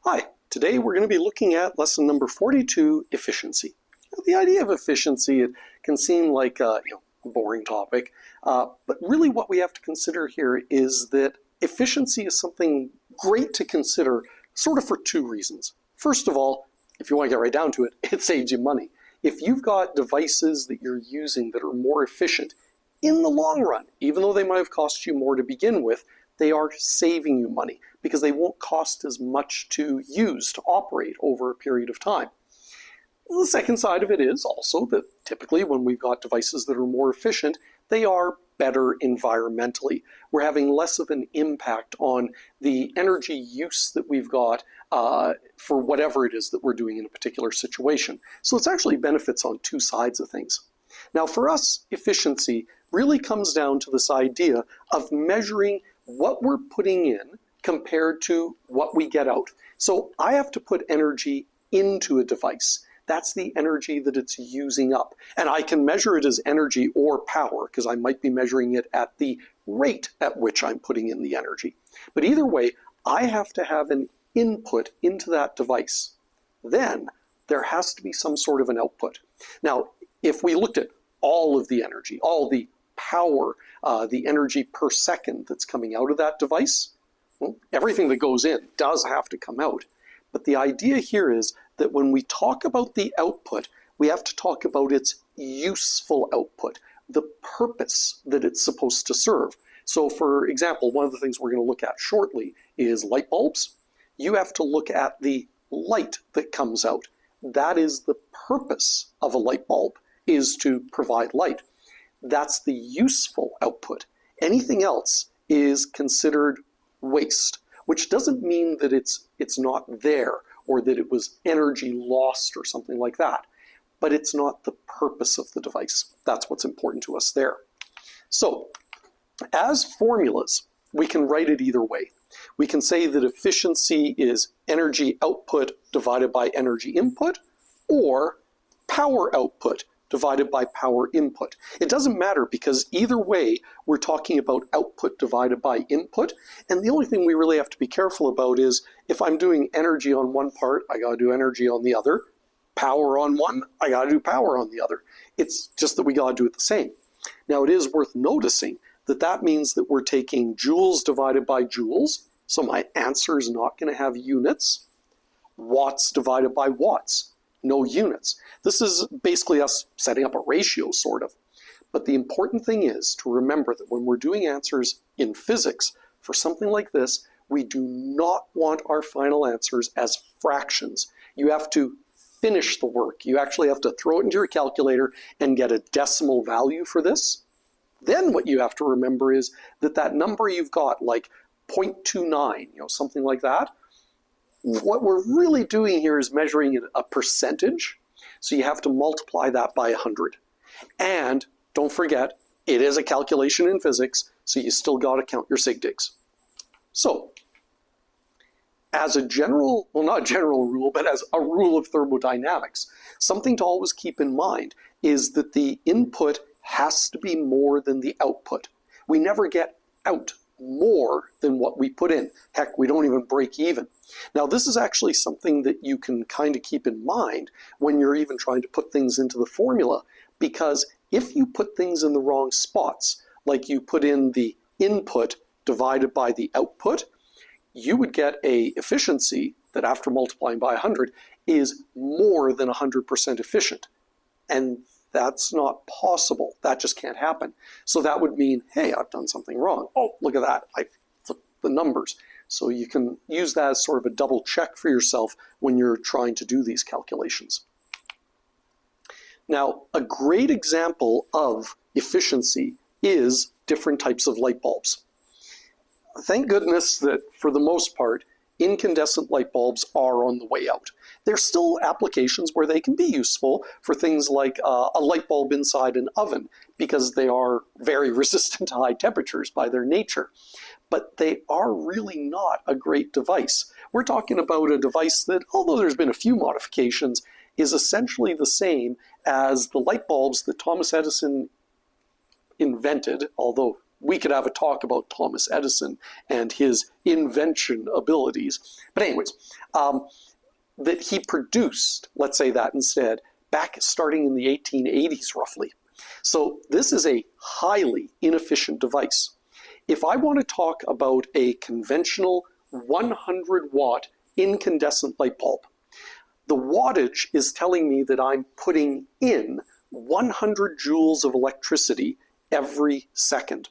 Hi, today we're going to be looking at lesson number 42, efficiency. Now, the idea of efficiency, it can seem like a boring topic, but really what we have to consider here is that efficiency is something great to consider sort of for two reasons. First of all, if you want to get right down to it, it saves you money. If you've got devices that you're using that are more efficient, in the long run, even though they might have cost you more to begin with, they are saving you money because they won't cost as much to use, to operate over a period of time. The second side of it is also that typically when we've got devices that are more efficient, they are better environmentally. We're having less of an impact on the energy use that we've got for whatever it is that we're doing in a particular situation. So it's actually benefits on two sides of things. Now for us, efficiency really comes down to this idea of measuring what we're putting in compared to what we get out. So I have to put energy into a device. That's the energy that it's using up. And I can measure it as energy or power because I might be measuring it at the rate at which I'm putting in the energy. But either way, I have to have an input into that device. Then there has to be some sort of an output. Now, if we looked at all of the energy, all the power, the energy per second that's coming out of that device, well, everything that goes in does have to come out. But the idea here is that when we talk about the output, we have to talk about its useful output, the purpose that it's supposed to serve. So for example, one of the things we're going to look at shortly is light bulbs. You have to look at the light that comes out. That is the purpose of a light bulb, is to provide light. That's the useful output. Anything else is considered waste, which doesn't mean that it's not there or that it was energy lost or something like that, but it's not the purpose of the device. That's what's important to us there. So as formulas, we can write it either way. We can say that efficiency is energy output divided by energy input, or power output divided by power input. It doesn't matter because either way, we're talking about output divided by input. And the only thing we really have to be careful about is if I'm doing energy on one part, I got to do energy on the other. Power on one, I got to do power on the other. It's just that we got to do it the same. Now it is worth noticing that that means that we're taking joules divided by joules. So my answer is not going to have units. Watts divided by watts. No units. This is basically us setting up a ratio, sort of. But the important thing is to remember that when we're doing answers in physics, for something like this, we do not want our final answers as fractions. You have to finish the work. You actually have to throw it into your calculator and get a decimal value for this. Then what you have to remember is that that number you've got, like 0.29, something like that, what we're really doing here is measuring a percentage. So you have to multiply that by 100. And don't forget, it is a calculation in physics, so you still got to count your sig digs. So as a general, well, not a general rule, but as a rule of thermodynamics, something to always keep in mind is that the input has to be more than the output. We never get out more than what we put in. Heck, we don't even break even. Now, this is actually something that you can kind of keep in mind when you're even trying to put things into the formula, because if you put things in the wrong spots, like you put in the input divided by the output, you would get a efficiency that after multiplying by 100 is more than 100% efficient. And that's not possible. That just can't happen. So that would mean, hey, I've done something wrong. Oh, look at that. I flipped the numbers. So you can use that as sort of a double check for yourself when you're trying to do these calculations. Now, a great example of efficiency is different types of light bulbs. Thank goodness that for the most part, incandescent light bulbs are on the way out. There's still applications where they can be useful for things like a light bulb inside an oven because they are very resistant to high temperatures by their nature. But they are really not a great device. We're talking about a device that, although there's been a few modifications, is essentially the same as the light bulbs that Thomas Edison invented, although we could have a talk about Thomas Edison and his invention abilities. But anyways, that he produced, let's say that instead, back starting in the 1880s roughly. So this is a highly inefficient device. If I want to talk about a conventional 100-watt incandescent light bulb, the wattage is telling me that I'm putting in 100 joules of electricity every second.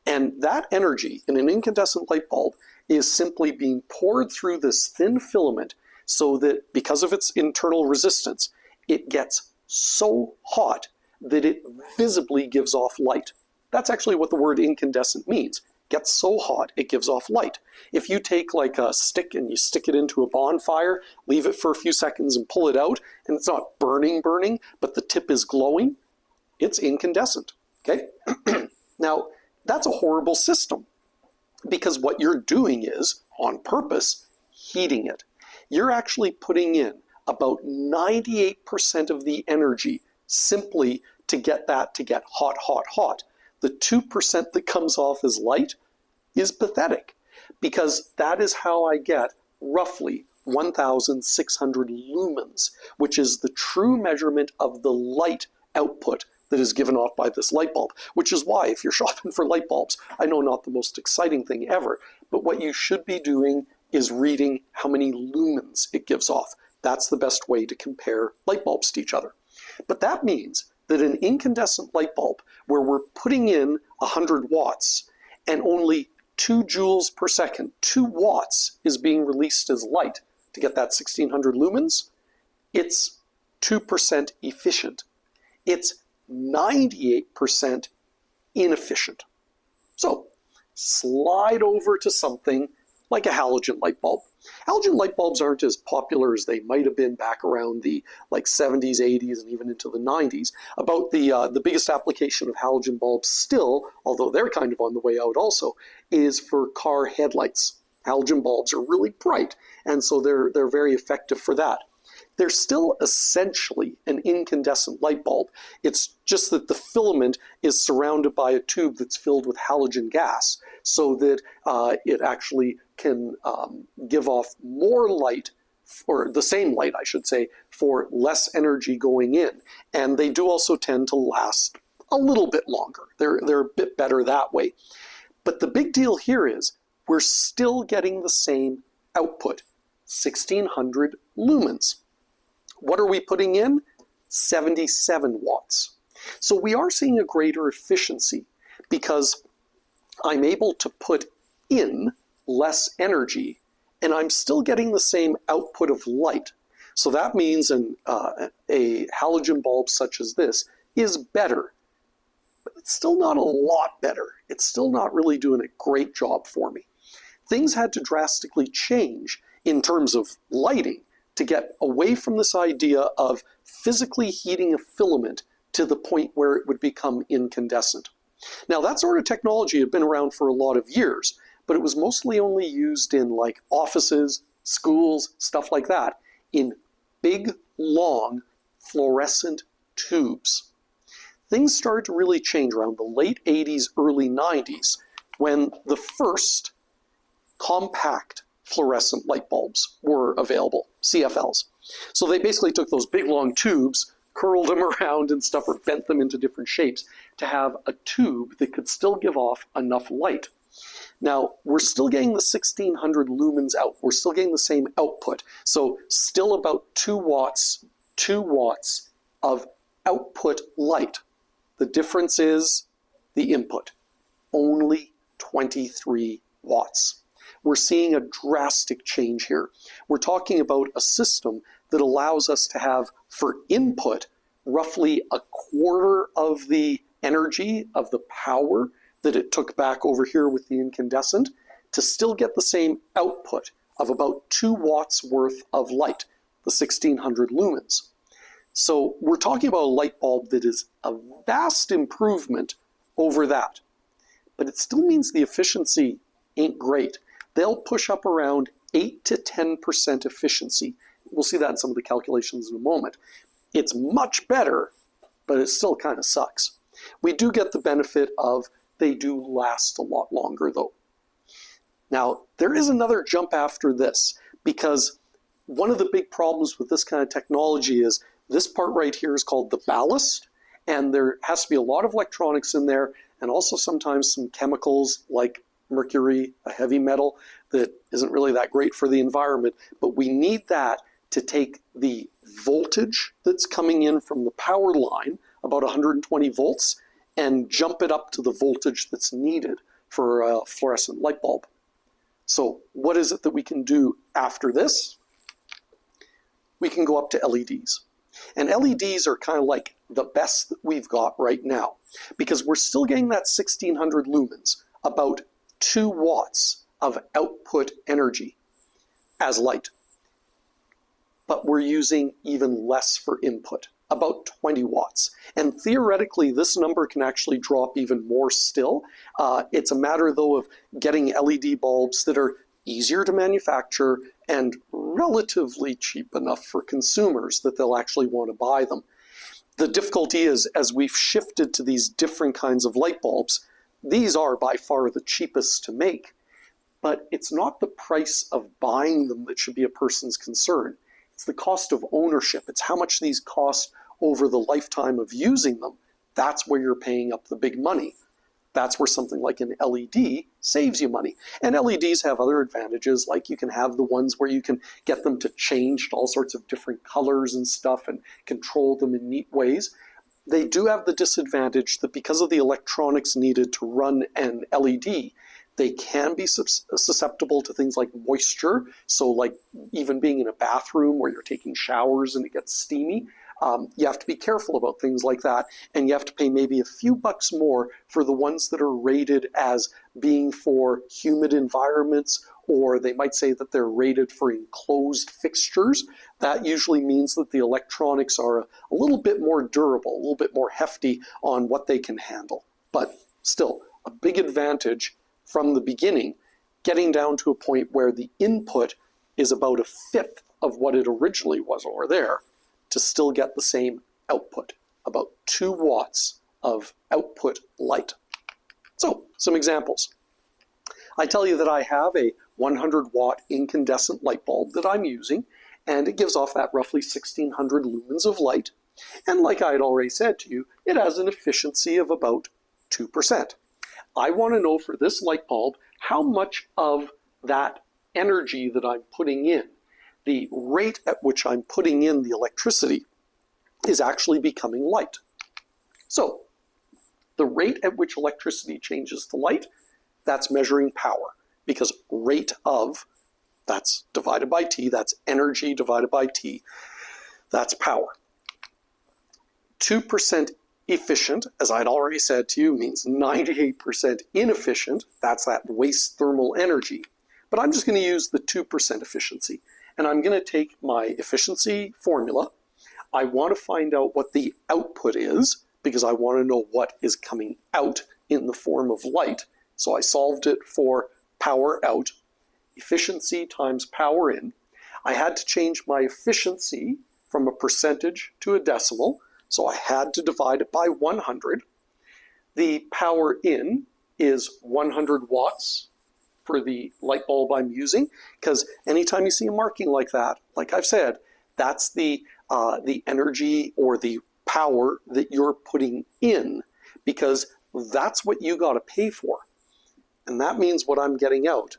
And that energy in an incandescent light bulb is simply being poured through this thin filament so that because of its internal resistance, it gets so hot that it visibly gives off light. That's actually what the word incandescent means. Gets so hot, it gives off light. If you take like a stick and you stick it into a bonfire, leave it for a few seconds and pull it out, and it's not burning, but the tip is glowing, it's incandescent, okay? Now, that's a horrible system because what you're doing is, on purpose, heating it. You're actually putting in about 98% of the energy simply to get that to get hot, hot, hot. The 2% that comes off as light is pathetic because that is how I get roughly 1,600 lumens, which is the true measurement of the light output that is given off by this light bulb, which is why if you're shopping for light bulbs, I know not the most exciting thing ever, but what you should be doing is reading how many lumens it gives off. That's the best way to compare light bulbs to each other. But that means that an incandescent light bulb where we're putting in 100 watts and only 2 joules per second, 2 watts is being released as light to get that 1600 lumens, it's 2% efficient. It's 98% inefficient. So slide over to something like a halogen light bulb. Halogen light bulbs aren't as popular as they might have been back around the 70s, 80s, and even into the 90s. About the biggest application of halogen bulbs still, although they're kind of on the way out also, is for car headlights. Halogen bulbs are really bright, and so they're very effective for that. They're still essentially an incandescent light bulb. It's just that the filament is surrounded by a tube that's filled with halogen gas so that it actually can give off more light, or the same light, I should say, for less energy going in. And they do also tend to last a little bit longer. They're a bit better that way. But the big deal here is we're still getting the same output, 1600 lumens. What are we putting in? 77 watts. So we are seeing a greater efficiency because I'm able to put in less energy and I'm still getting the same output of light. So that means a halogen bulb such as this is better, but it's still not a lot better. It's still not really doing a great job for me. Things had to drastically change in terms of lighting to get away from this idea of physically heating a filament to the point where it would become incandescent. Now that sort of technology had been around for a lot of years, but it was mostly only used in like offices, schools, stuff like that, in big, long, fluorescent tubes. Things started to really change around the late 80s, early 90s, when the first compact fluorescent light bulbs were available, CFLs. So they basically took those big long tubes, curled them around and stuff, or bent them into different shapes to have a tube that could still give off enough light. Now, we're still getting the 1600 lumens out. We're still getting the same output. So still about 2 watts of output light. The difference is the input, only 23 watts. We're seeing a drastic change here. We're talking about a system that allows us to have, for input, roughly a quarter of the energy of the power that it took back over here with the incandescent to still get the same output of about 2 watts worth of light, the 1600 lumens. So we're talking about a light bulb that is a vast improvement over that. But it still means the efficiency ain't great. They'll push up around 8 to 10% efficiency. We'll see that in some of the calculations in a moment. It's much better, but it still kind of sucks. We do get the benefit of They do last a lot longer though. Now, there is another jump after this, because one of the big problems with this kind of technology is this part right here is called the ballast, and there has to be a lot of electronics in there, and also sometimes some chemicals like mercury, a heavy metal that isn't really that great for the environment, but we need that to take the voltage that's coming in from the power line, about 120 volts, and jump it up to the voltage that's needed for a fluorescent light bulb. So what is it that we can do after this? We can go up to LEDs. And LEDs are kind of like the best that we've got right now, because we're still getting that 1600 lumens, about 2 watts of output energy as light. But we're using even less for input, about 20 watts. And theoretically, this number can actually drop even more still. It's a matter, though, of getting LED bulbs that are easier to manufacture and relatively cheap enough for consumers that they'll actually want to buy them. The difficulty is, as we've shifted to these different kinds of light bulbs, these are by far the cheapest to make. But it's not the price of buying them that should be a person's concern. It's the cost of ownership. It's how much these cost over the lifetime of using them. That's where you're paying up the big money. That's where something like an LED saves you money. And LEDs have other advantages, like you can have the ones where you can get them to change to all sorts of different colors and stuff and control them in neat ways. They do have the disadvantage that because of the electronics needed to run an LED, they can be susceptible to things like moisture. So like even being in a bathroom where you're taking showers and it gets steamy, you have to be careful about things like that. And you have to pay maybe a few bucks more for the ones that are rated as being for humid environments, or they might say that they're rated for enclosed fixtures. That usually means that the electronics are a little bit more durable, a little bit more hefty on what they can handle. But still, a big advantage from the beginning, getting down to a point where the input is about 1/5 of what it originally was over there, to still get the same output, about 2 watts of output light. So, some examples. I tell you that I have a 100 watt incandescent light bulb that I'm using, and it gives off that roughly 1600 lumens of light. And like I had already said to you, it has an efficiency of about 2%. I want to know for this light bulb how much of that energy that I'm putting in, the rate at which I'm putting in the electricity, is actually becoming light. So the rate at which electricity changes to light, that's measuring power, because rate of, that's divided by T, that's energy divided by T, that's power. 2% efficient, as I'd already said to you, means 98% inefficient. That's that waste thermal energy. But I'm just going to use the 2% efficiency. And I'm going to take my efficiency formula. I want to find out what the output is, because I want to know what is coming out in the form of light. So I solved it for power out, efficiency times power in. I had to change my efficiency from a percentage to a decimal, so I had to divide it by 100. The power in is 100 watts for the light bulb I'm using, because anytime you see a marking like that, like I've said, that's the energy or the power that you're putting in, because that's what you got to pay for. And that means what I'm getting out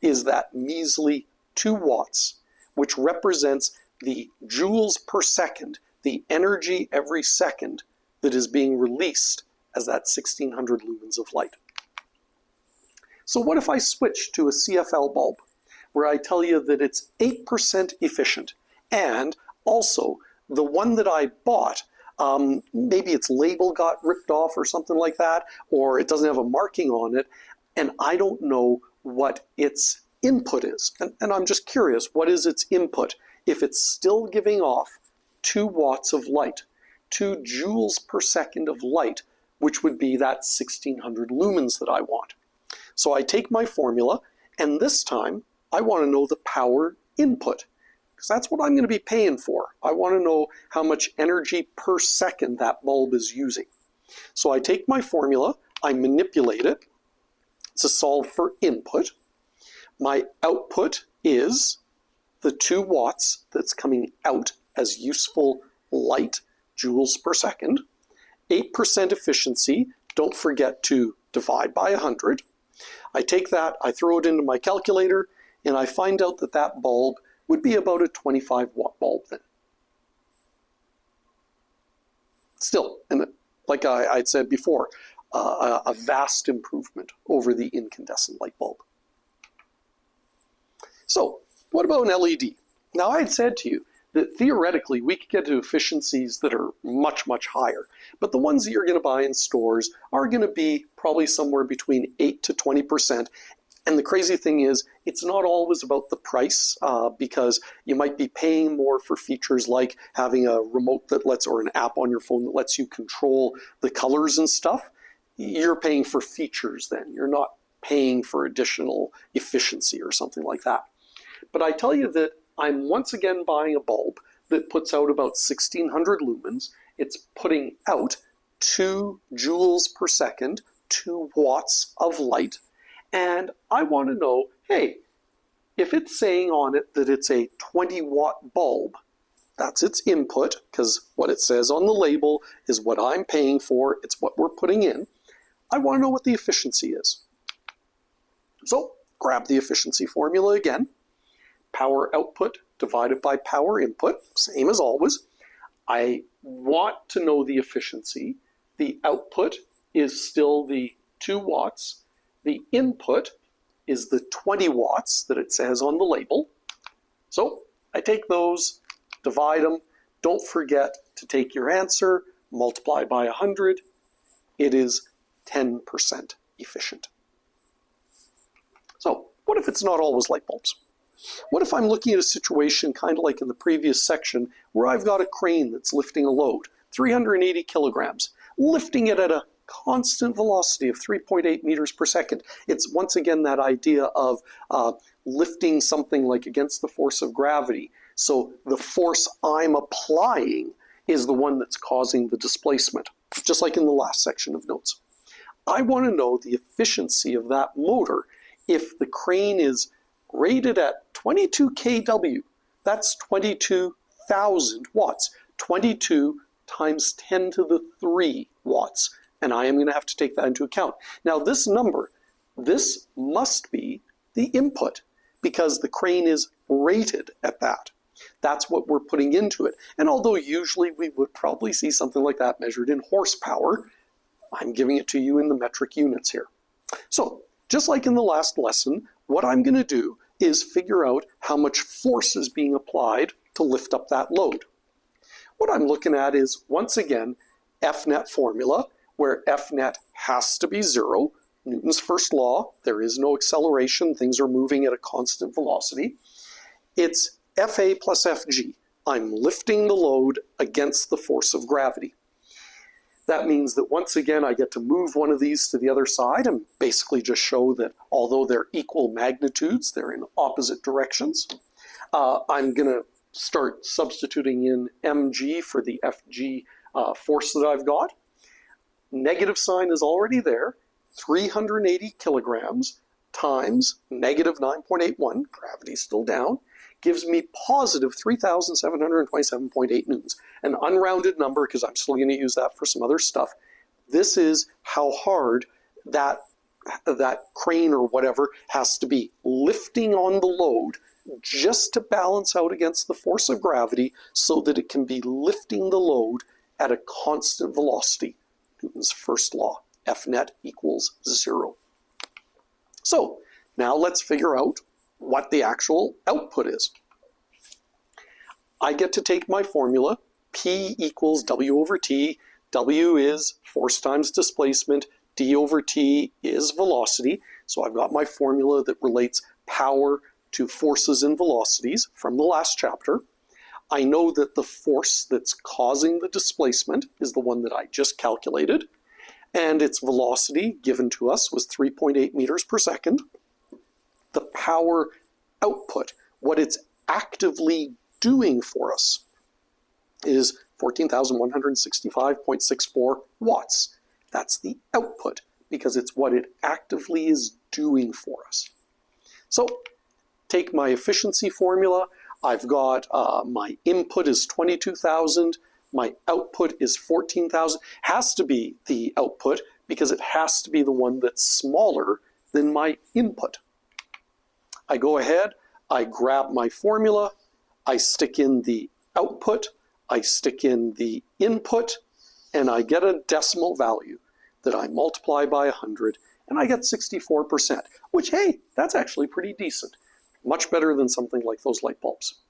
is that measly 2 watts, which represents the joules per second, the energy every second that is being released as that 1600 lumens of light. So what if I switch to a CFL bulb, where I tell you that it's 8% efficient, and also the one that I bought, maybe its label got ripped off or something like that, or it doesn't have a marking on it, and I don't know what its input is. And I'm just curious, what is its input? If it's still giving off 2 watts of light, 2 joules per second of light, which would be that 1600 lumens that I want. So I take my formula, and this time I want to know the power input, because that's what I'm going to be paying for. I want to know how much energy per second that bulb is using. So I take my formula, I manipulate it to solve for input. My output is the 2 watts that's coming out as useful light, joules per second. 8% efficiency, don't forget to divide by 100. I take that, I throw it into my calculator, and I find out that that bulb would be about a 25 watt bulb then. Still, and like I'd said before, a vast improvement over the incandescent light bulb. So, what about an LED? Now, I had said to you that theoretically we could get to efficiencies that are much, much higher, but the ones that you're going to buy in stores are going to be probably somewhere between 8 to 20%. And the crazy thing is, it's not always about the price, because you might be paying more for features like having a remote that lets, or an app on your phone that lets you control the colors and stuff. You're paying for features then. You're not paying for additional efficiency or something like that. But I tell you that I'm once again buying a bulb that puts out about 1600 lumens. It's putting out 2 joules per second, 2 watts of light. And I want to know, hey, if it's saying on it that it's a 20 watt bulb, that's its input, because what it says on the label is what I'm paying for, it's what we're putting in. I want to know what the efficiency is. So grab the efficiency formula again. Power output divided by power input, same as always. I want to know the efficiency. The output is still the 2 watts. The input is the 20 watts that it says on the label. So I take those, divide them. Don't forget to take your answer, multiply by 100. It is 10% efficient. So what if it's not always light bulbs? What if I'm looking at a situation kind of like in the previous section where I've got a crane that's lifting a load, 380 kilograms, lifting it at a constant velocity of 3.8 meters per second. It's once again that idea of lifting something like against the force of gravity. So the force I'm applying is the one that's causing the displacement, just like in the last section of notes. I want to know the efficiency of that motor if the crane is rated at 22 kW. That's 22,000 watts. 22 times 10 to the 3 watts. And I am going to have to take that into account. Now this number, this must be the input because the crane is rated at that. That's what we're putting into it. And although usually we would probably see something like that measured in horsepower, I'm giving it to you in the metric units here. So just like in the last lesson, what I'm going to do is figure out how much force is being applied to lift up that load. What I'm looking at is, once again, Fnet formula, where Fnet has to be 0. Newton's first law, there is no acceleration, things are moving at a constant velocity. It's Fa plus Fg. I'm lifting the load against the force of gravity. That means that once again I get to move one of these to the other side and basically just show that although they're equal magnitudes, they're in opposite directions. I'm going to start substituting in mg for the Fg force that I've got. Negative sign is already there. 380 kilograms times negative 9.81, gravity's still down, gives me positive 3,727.8 newtons. An unrounded number because I'm still going to use that for some other stuff. This is how hard that crane or whatever has to be lifting on the load just to balance out against the force of gravity so that it can be lifting the load at a constant velocity. Newton's first law, Fnet equals 0. So now let's figure out what the actual output is. I get to take my formula, P equals W over T. W is force times displacement, D over T is velocity. So I've got my formula that relates power to forces and velocities from the last chapter. I know that the force that's causing the displacement is the one that I just calculated, and its velocity given to us was 3.8 meters per second. The power output, what it's actively doing for us, is 14,165.64 watts. That's the output. because it's what it actively is doing for us. So take my efficiency formula. I've got my input is 22,000. My output is 14,000. Has to be the output because it has to be the one that's smaller than my input. I go ahead, I grab my formula, I stick in the output, I stick in the input, and I get a decimal value that I multiply by 100, and I get 64%, which, hey, that's actually pretty decent. Much better than something like those light bulbs.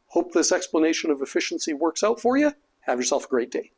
Hope this explanation of efficiency works out for you. Have yourself a great day.